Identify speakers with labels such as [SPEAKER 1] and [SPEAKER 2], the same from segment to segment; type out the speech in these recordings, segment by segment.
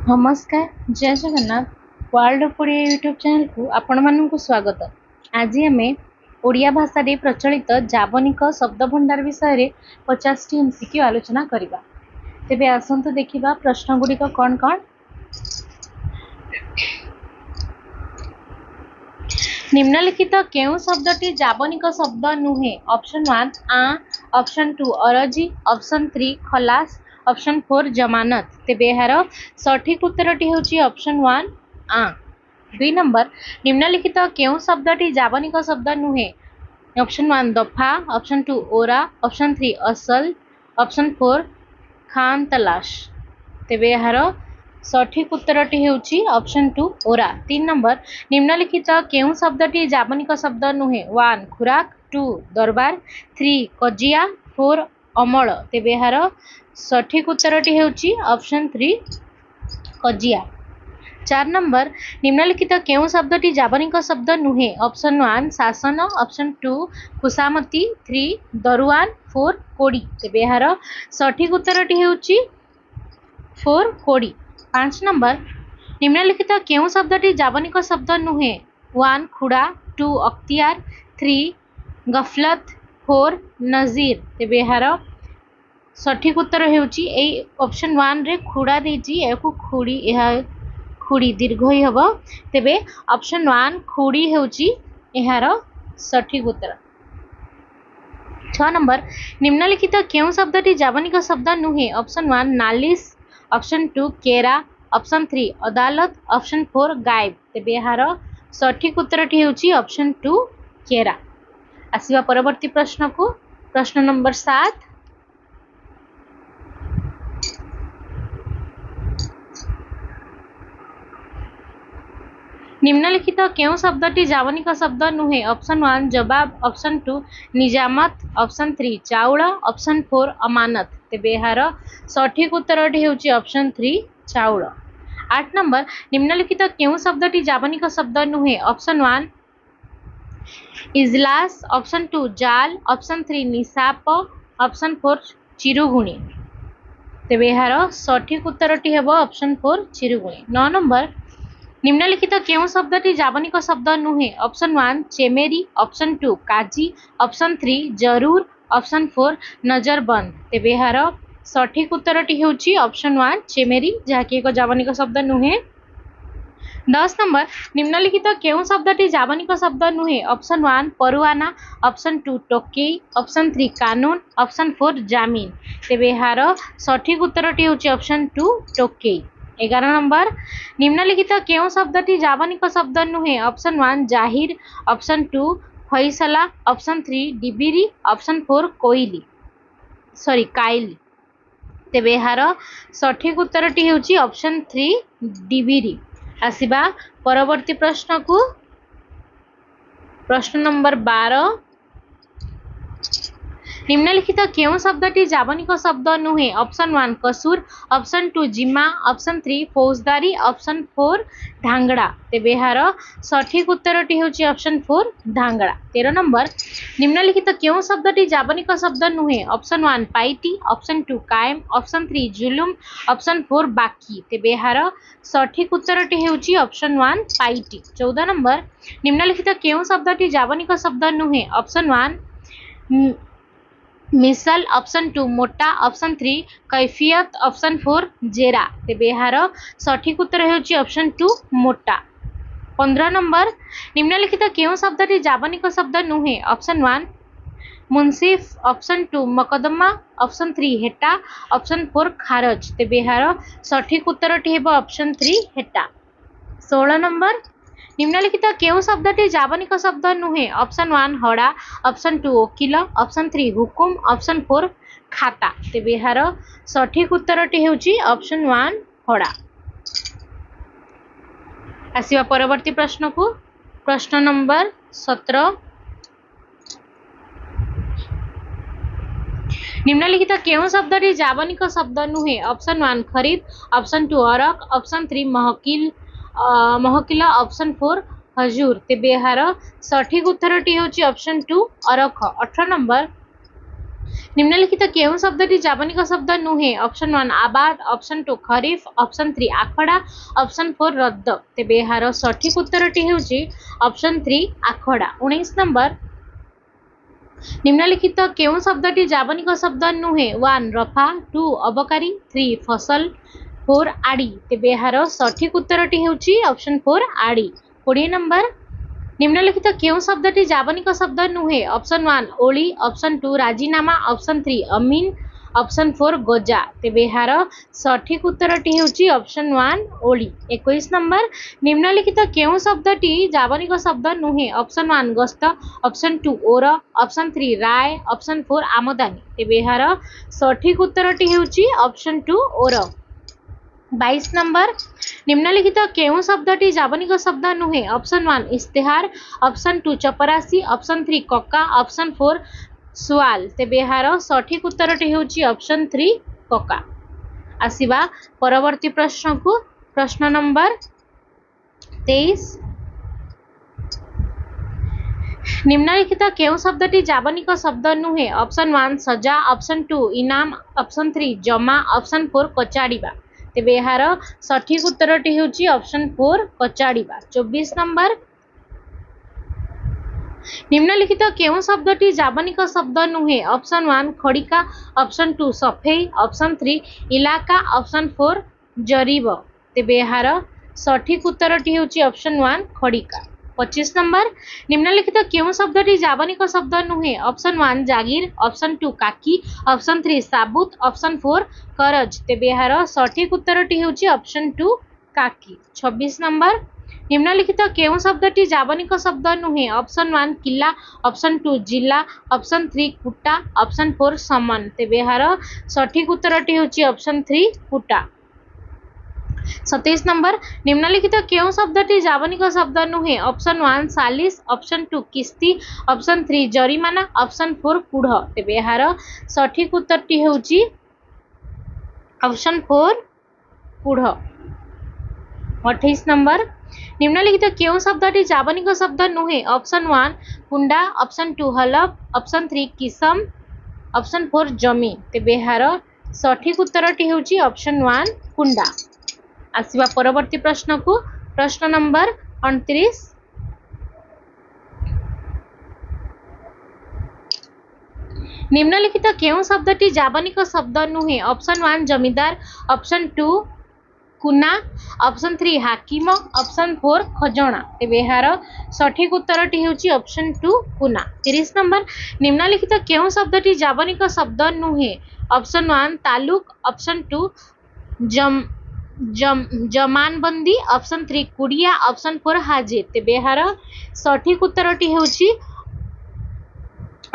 [SPEAKER 1] नमस्कार जय Jagannath world of Odia YouTube channel को आपण मानक स्वागत। आज आम ओडिया भाषा रे प्रचलित जावनिक शब्द भंडार विषय रे 50 टी एमसीक्यू आलोचना करबा। तेबे आसंतु देखिबा प्रश्न गुड़िक कौन कौन। निम्नलिखित केउ शब्दटी जावनिक शब्द नुहे? ऑप्शन 1 आ, ऑप्शन 2 अरजी, ऑप्शन 3 खलास, ऑप्शन 4 जमानत। तेबे यार सठिक उत्तरटी होची ऑप्शन 1 आ। 2 नंबर निम्नलिखित केउ शब्दटी जावनिक शब्द नुहे? ऑप्शन 1 दफा, ऑप्शन 2 ओरा, ऑप्शन 3 असल, ऑप्शन 4 खान तलाश। तेबे यार सठिक उत्तरटी होची ऑप्शन 2 ओरा। 3 नंबर निम्नलिखित केउ शब्दटी जावनिक शब्द नुहे? 1 खुराक, 2 दरबार, 3 कजिया, 4 अमल। तेबे यार सठिक उत्तरटी होची ऑप्शन 3 कजिया। 4 नंबर निम्नलिखित केउ शब्दटी जावनिक शब्द नुहे? ऑप्शन 1 शासन, ऑप्शन 2 खुशामती, 3 दरुआन, 4 कोड़ी। तेबे यार सठिक उत्तरटी होची 4 कोड़ी। 5 नंबर निम्नलिखित केउ शब्दटी जावनिक शब्द नुहे? 1 खुड़ा, 2 अख्तियार, 3 गफलत, 4 नजीर। तेबे यार सठिक उत्तर होची ऑप्शन 1 रे खुड़ा देची याकू खुड़ी खुड़ी दीर्घ ही हबो। तेबे ऑप्शन 1 खुड़ी होची यार सठिक उत्तर। 6 नंबर निम्नलिखित केउ शब्दटी जावनिक शब्द नुहे? ऑप्शन 1 नालिश, ऑप्शन 2 केरा, ऑप्शन 3 अदालत, ऑप्शन 4 गायब। तेबे यार सठिक उत्तरटी होची ऑप्शन 2 केरा। आसीबा परवर्ती प्रश्न को। प्रश्न नंबर 7 निम्नलिखित केउ शब्दटी जावनिक शब्द नुहे? ऑप्शन 1 जवाब, ऑप्शन 2 निजामत, ऑप्शन 3 चाउल, ऑप्शन 4 अमानत। तेबे यार सठिक उत्तरटी होची ऑप्शन 3 चाउल। 8 नंबर निम्नलिखित केउ शब्दटी जावनिक शब्द नुहे? ऑप्शन 1 इजलास, ऑप्शन 2 जाल, ऑप्शन 3 निसाप, ऑप्शन 4 चिरुगुणी। तेबे यार सठिक उत्तरटी हेबो ऑप्शन 4 चिरुगुणी। 9 नंबर निम्नलिखित केउ शब्दटी जावनिक शब्द नुहे? ऑप्शन 1 चेमेरी, ऑप्शन 2 काजी, ऑप्शन 3 जरूर, ऑप्शन 4 नजरबंद। तेबे यार सठिक उत्तरटी होची ऑप्शन 1 चेमेरी जहाँकि एक जावनिक शब्द नुहे। 10 नंबर निम्नलिखित केउ शब्दटी जावनिक शब्द नुहे? ऑप्शन 1 परुआना, ऑप्शन 2 टोकेई, ऑप्शन 3 कानून, ऑप्शन 4 जामीन। तेबे यार सठिक उत्तरटी होची ऑप्शन 2 टोकेई। 11 नंबर निम्नलिखित केउ शब्दटी जावनिक शब्द नुहे? ऑप्शन 1 जाहिर, ऑप्शन 2 फैसला, ऑप्शन 3 डिबिरी, ऑप्शन 4 कोइली सॉरी काइली। तेबे यार सठिक उत्तरटी होची ऑप्शन 3 डिबिरी। आसीबा परवर्ती प्रश्न को। प्रश्न नंबर 12 निम्नलिखित केउ शब्दटी जावनिक शब्द नुहे? ऑप्शन 1 कसूर, ऑप्शन 2 जिम्मा, ऑप्शन 3 फौजदारी, ऑप्शन 4 ढांगड़ा। तेबे यार सठिक उत्तरटी होची ऑप्शन 4 ढांगड़ा। 13 नंबर निम्नलिखित केउ शब्दटी जावनिक शब्द नुहे? ऑप्शन 1 पाइटी, ऑप्शन 2 कायम, ऑप्शन 3 जुलुम, ऑप्शन 4 बाकी। तेबे यार सठिक उत्तरटी होची ऑप्शन 1 पाइटी। 14 नंबर निम्नलिखित केउ शब्दटी जावनिक शब्द नुहे? ऑप्शन 1 मिसल, ऑप्शन 2 मोटा, ऑप्शन 3 कैफियत, ऑप्शन 4 जेरा। तेबे यार सठिक उत्तर होची ऑप्शन 2 मोटा। 15 नंबर निम्नलिखित केउ शब्दटी जावनिक शब्द नुहे? ऑप्शन 1 मुंसिफ, ऑप्शन 2 मकदमा, ऑप्शन 3 हेटा, ऑप्शन 4 खारज। तेबे यार सठिक उत्तरटी हेबो ऑप्शन 3 हेटा। 16 नंबर निम्नलिखित केउ शब्दटी जावनिक शब्द नुहे? ऑप्शन 1 हड़ा, ऑप्शन 2 वकील, ऑप्शन 3 हुकुम, ऑप्शन 4 खाता। तेबे यार सठिक उत्तरटी होची ऑप्शन 1 हड़ा। आसीबा परवर्ती प्रश्न को। प्रश्न नंबर 17 निम्नलिखित केउ शब्दटी जावनिक शब्द नुहे? ऑप्शन 1 खरीद, ऑप्शन 2 अरक, ऑप्शन 3 महकिला, ऑप्शन 4 हजूर। तेबे यार सठिक उत्तरटी होची ऑप्शन 2 अरख। 18 नंबर निम्नलिखित केउं शब्दटी जावनिक शब्द नुहे ऑप्शन 1 आबाद ऑप्शन 2 खरीफ ऑप्शन 3 आखड़ा ऑप्शन 4 रद्द तेबे एहार सठिक उत्तरटी हेउची ऑप्शन 3 आखड़ा 19 नंबर निम्नलिखित केउं शब्दटी जावनिक शब्द नुहे 1 रफा 2 अबकारी 3 फसल 4 आड़ी तेबे एहार सठिक उत्तरटी हेउची ऑप्शन 4 आड़ी 20 नंबर निम्नलिखित केउं शब्दटी जावनिक शब्द नुहे ऑप्शन 1 ओली ऑप्शन 2 राजीनामा ऑप्शन 3 अमीन ऑप्शन 4 गजा तेबे एहार सठिक उत्तरटी हेउची ऑप्शन 1 ओली 21 नंबर निम्नलिखित केउं शब्दटी जावनिक शब्द नुहे ऑप्शन 1 गस्त ऑप्शन 2 ओर ऑप्शन 3 राय ऑप्शन 4 आमदानी तेबे एहार सठिक उत्तरटी हेउची ऑप्शन 2 ओर 22 नंबर निम्नलिखित केउं शब्दटी जावनिक शब्द नुहे ऑप्शन 1 इस्तेहार ऑप्शन 2 चपरासी ऑप्शन 3 कक्का ऑप्शन 4 सुआल तेबे एहार सठिक उत्तरटी हेउची ऑप्शन 3 कक्का आसीबा परवर्ती प्रश्न को प्रश्न नंबर 23 निम्नलिखित केउं शब्दटी जावनिक शब्द नुहे ऑप्शन 1 सजा ऑप्शन 2 इनाम ऑप्शन 3 जमा ऑप्शन 4 कचाड़ीबा तेबे एहार सठिक उत्तरटी हेउची ऑप्शन 4 कचाड़ीबा 24 नंबर निम्नलिखित केउं शब्दटी जावनिक शब्द नुहे ऑप्शन 1 खड़िका ऑप्शन 2 सफेई ऑप्शन 3 इलाका ऑप्शन 4 जरीब तेबे एहार सठिक उत्तरटी हेउची ऑप्शन 1 खड़िका 25 नंबर निम्नलिखित केउं शब्दटी जावनिक शब्द नुहे ऑप्शन 1 जागीर ऑप्शन 2 काकी ऑप्शन 3 साबुत ऑप्शन 4 करज तेबे एहार सठिक उत्तरटी हेउची ऑप्शन 2 काकी 26 नंबर निम्नलिखित केउं शब्दटी जावनिक शब्द नुहे ऑप्शन 1 किला ऑप्शन 2 जिला ऑप्शन 3 कुटा ऑप्शन 4 समन तेबे एहार सठिक उत्तरटी हेउची ऑप्शन 3 कुटा 27 नंबर निम्नलिखित केउं शब्दटी जावनिक शब्द नुहे ऑप्शन 1 सालिस ऑप्शन 2 किस्ती ऑप्शन 3 जरिमाना ऑप्शन 4 कुढ़ तेबे एहार सठिक उत्तरटी हेउची ऑप्शन 4 कुढ़ 28 नंबर निम्नलिखित केउं शब्दटी जावनिक शब्द नुहे ऑप्शन 1 कुंडा ऑप्शन 2 हलफ ऑप्शन 3 किसम ऑप्शन 4 जमी तेबे एहार सठिक उत्तरटी हेउची ऑप्शन 1 कुंडा आसीबा परवर्ती प्रश्न को प्रश्न नंबर 29 निम्नलिखित केउं शब्दटी जावनिक शब्द नुहे ऑप्शन 1 जमीदार ऑप्शन 2 कुना ऑप्शन 3 हाकिम ऑप्शन 4 खजणा तेबे एहार सठिक उत्तरटी हेउची ऑप्शन 2 कुना 30 नंबर निम्नलिखित केउं शब्दटी जावनिक शब्द नुहे ऑप्शन 1 तालुक ऑप्शन 2 जमानबंदी ऑप्शन 3 कुड़िया ऑप्शन 4 हाजिर तेबे एहार सठिक उत्तरटी हेउची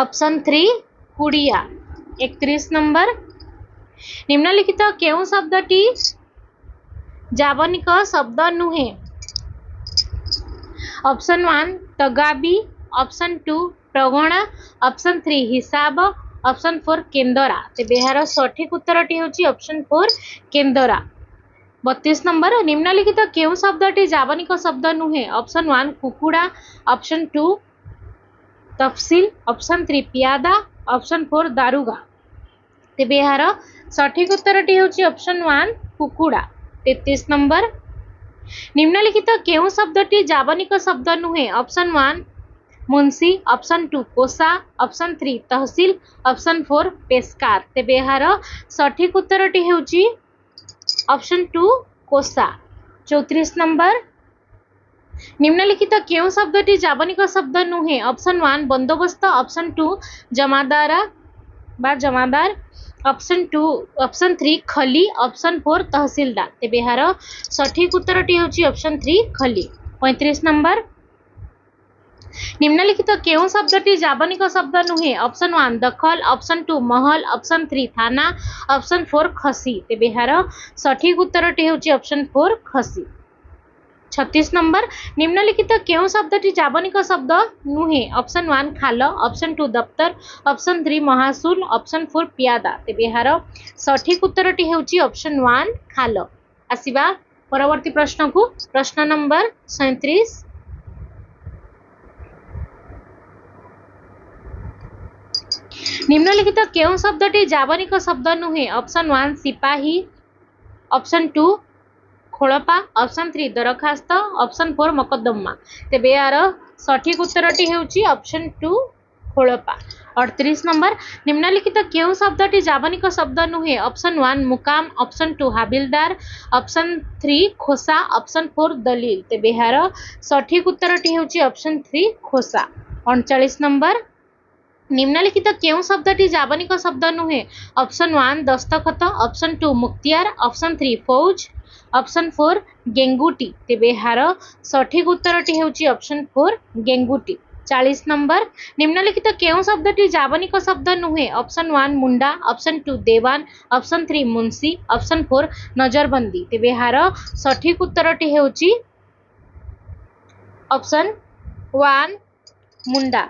[SPEAKER 1] ऑप्शन 3 कुड़िया 31 नंबर निम्नलिखित केउं शब्दटी जावनिक शब्द नुहे ऑप्शन 1 तगाबी ऑप्शन 2 प्रगणा ऑप्शन 3 हिसाब ऑप्शन 4 केंदरा तेबे एहार सठिक उत्तरटी हेउची ऑप्शन 4 केंदरा 32 नंबर निम्नलिखित केउं शब्दटी जावनिक शब्द नुहे ऑप्शन 1 कुकुड़ा ऑप्शन 2 तफसील ऑप्शन 3 पियादा ऑप्शन 4 दारुगा तेबे एहार सठिक उत्तरटी हेउची ऑप्शन 1 कुकुड़ा 33 नंबर निम्नलिखित केउं शब्दटी जावनिक शब्द नुहे ऑप्शन 1 मुंशी ऑप्शन 2 कोसा ऑप्शन 3 तहसील ऑप्शन 4 पेस्कार तेबे एहार सठिक उत्तरटी हेउची ऑप्शन 2 कोसा 34 नंबर निम्नलिखित केउं शब्दटी जावनिक शब्द नुहे ऑप्शन 1 बंदोबस्त ऑप्शन 2 जमादारा बा जमादार ऑप्शन 3 खली ऑप्शन 4 तहसीलदार तेबे एहार सठिक उत्तरटी हेउची ऑप्शन 3 खली 35 नंबर निम्नलिखित केउं शब्दटी जावनिक शब्द नुहे ऑप्शन 1 दखल ऑप्शन 2 महल ऑप्शन 3 थाना ऑप्शन 4 खसी तेबे एहार सठिक उत्तरटी हेउची ऑप्शन 4 खसी 36 नंबर निम्नलिखित केउं शब्दटी जावनिक शब्द नुहे ऑप्शन 1 खाल ऑप्शन 2 दफ्तर ऑप्शन 3 महासूल ऑप्शन 4 पियादा तेबे एहार सठिक उत्तरटी हेउची ऑप्शन 1 खाल आसीबा परवर्ती प्रश्न को प्रश्न नंबर 37 निम्नलिखित केउं शब्दटी जावनिक शब्द नुहे ऑप्शन 1 सिपाही ऑप्शन 2 खोलपा ऑप्शन 3 दरखास्त ऑप्शन 4 मकदमा तेबे यार सठिक उत्तरटी हेउची ऑप्शन 2 खोलपा 38 नंबर निम्नलिखित केउं शब्दटी जावनिक शब्द नुहे ऑप्शन 1 मुकाम ऑप्शन 2 हाबिलदार ऑप्शन 3 खोसा ऑप्शन 4 दलील तेबे यार सठिक उत्तरटी हेउची ऑप्शन 3 खोसा 39 नंबर निम्नलिखित केउं शब्दटी जावनिक शब्द नुहे ऑप्शन 1 दस्तखत ऑप्शन 2 मुक्तियार ऑप्शन 3 फौज ऑप्शन 4 गेंगुटी तेबे यार सठिक उत्तरटी हेउची ऑप्शन 4 गेंगुटी 40 नंबर निम्नलिखित केउं शब्दटी जावनिक शब्द नुहे ऑप्शन 1 मुंडा ऑप्शन 2 देवान ऑप्शन 3 मुंशी ऑप्शन 4 नजरबंदी तेबे यार सठिक उत्तरटी हेउची ऑप्शन 1 मुंडा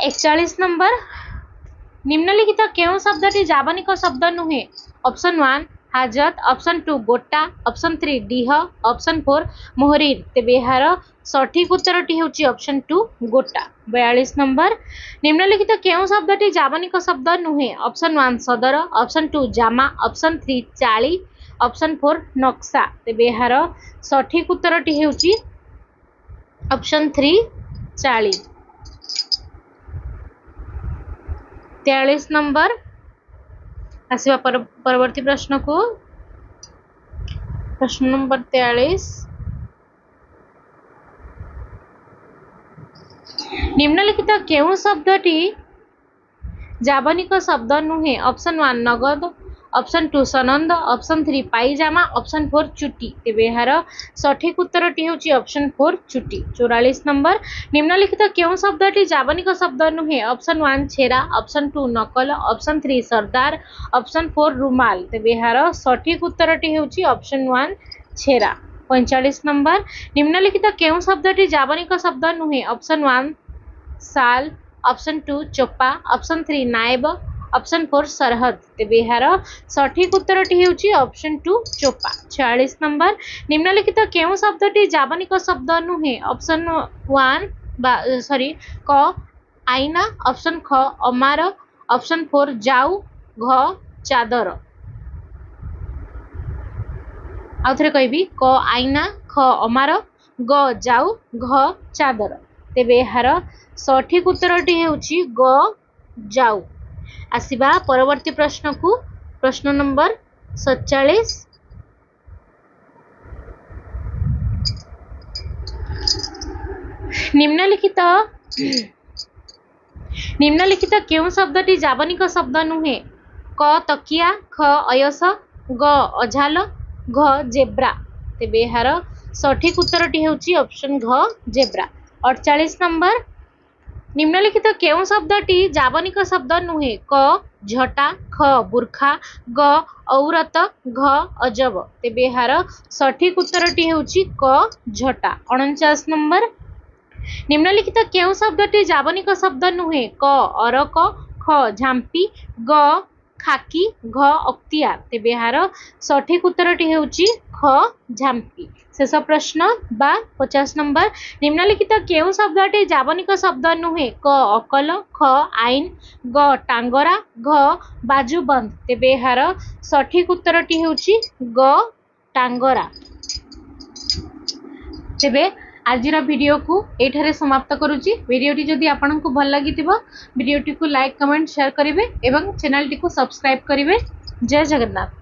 [SPEAKER 1] 41 नंबर निम्नलिखित केउं शब्दटी जावनिक शब्द नुहे ऑप्शन 1 हाजत ऑप्शन 2 गोटा ऑप्शन 3 डीह ऑप्शन 4 मोहरीर तेबे यार सठिक उत्तरटी हेउची ऑप्शन 2 गोटा 42 नंबर निम्नलिखित केउं शब्दटी जावनिक शब्द नुहे ऑप्शन 1 सदर ऑप्शन 2 जामा ऑप्शन 3 चाली ऑप्शन 4 नक्शा तेबे यार सठिक उत्तरटी हेउची ऑप्शन 3 चाली 43 नंबर आसवा परवर्ती प्रश्न को प्रश्न नंबर 43 निम्नलिखित केउं शब्दटी जावनिक शब्द नुहे ऑप्शन 1 नगद option 2 Sanand option 3 pyjama option 4 चुटी तेबे यार सठिक उत्तरटी हेउची ऑप्शन 4 चुटी 44 नंबर निम्नलिखित केउं शब्दटी जावनिक शब्द नुहे ऑप्शन 1 छेरा ऑप्शन 2 नकल ऑप्शन 3 सरदार ऑप्शन 4 रुमाल तेबे यार सठिक उत्तरटी हेउची ऑप्शन 1 छेरा 45 नंबर निम्नलिखित केउं शब्दटी जावनिक शब्द नुहे ऑप्शन 1 साल ऑप्शन 2 चोपा ऑप्शन 3 नायब ऑप्शन 4 सरहद तेबे यार सठिक उत्तरटी हेउची ऑप्शन 2 चोपा 46 नंबर निम्नलिखित केउं शब्दटी जावनिक शब्द नुहे ऑप्शन 1 क आईना ऑप्शन ख अमार ऑप्शन 4 जाऊ घ चादर आउथरे कहबी क आईना ख अमार ग जाऊ घ चादर तेबे यार सठिक उत्तरटी हेउची ग जाऊ आसिबा परवर्ती प्रश्न को प्रश्न नंबर 47 निम्नलिखित केउं शब्दटी जावनिक शब्द नुहे क तकिया ख अयस ग अझाल घ जेब्रा तेबे यार सठिक उत्तरटी हेउची ऑप्शन घ जेब्रा 48 नंबर निम्नलिखित केउं शब्दटी जावनिक शब्द नुहे क झटा ख बुर्खा ग औरत घ अजब तेबे यार सठिक उत्तरटी हेउची क झटा 49 नंबर निम्नलिखित केउं शब्दटी जावनिक शब्द नुहे क अरक ख झांपी ग खाकी घ अक्तियार तेबे यार सठिक उत्तरटी हेउची ख झांपी शेष प्रश्न बा 50 नंबर निम्नलिखित केउं शब्दटी जावनिक शब्द नुहे क अकल ख आईन ग टांगरा घ बाजुबंद तेबे यार सठिक उत्तरटी हेउची ग टांगरा तेबे आजिर वीडियो को एठारे समाप्त करुची वीडियोटी जदि आपनको भल लागिथिबो वीडियोटी को लाइक कमेंट शेयर करिवे एवं चैनल टी को सब्सक्राइब करिवे जय जगन्नाथ।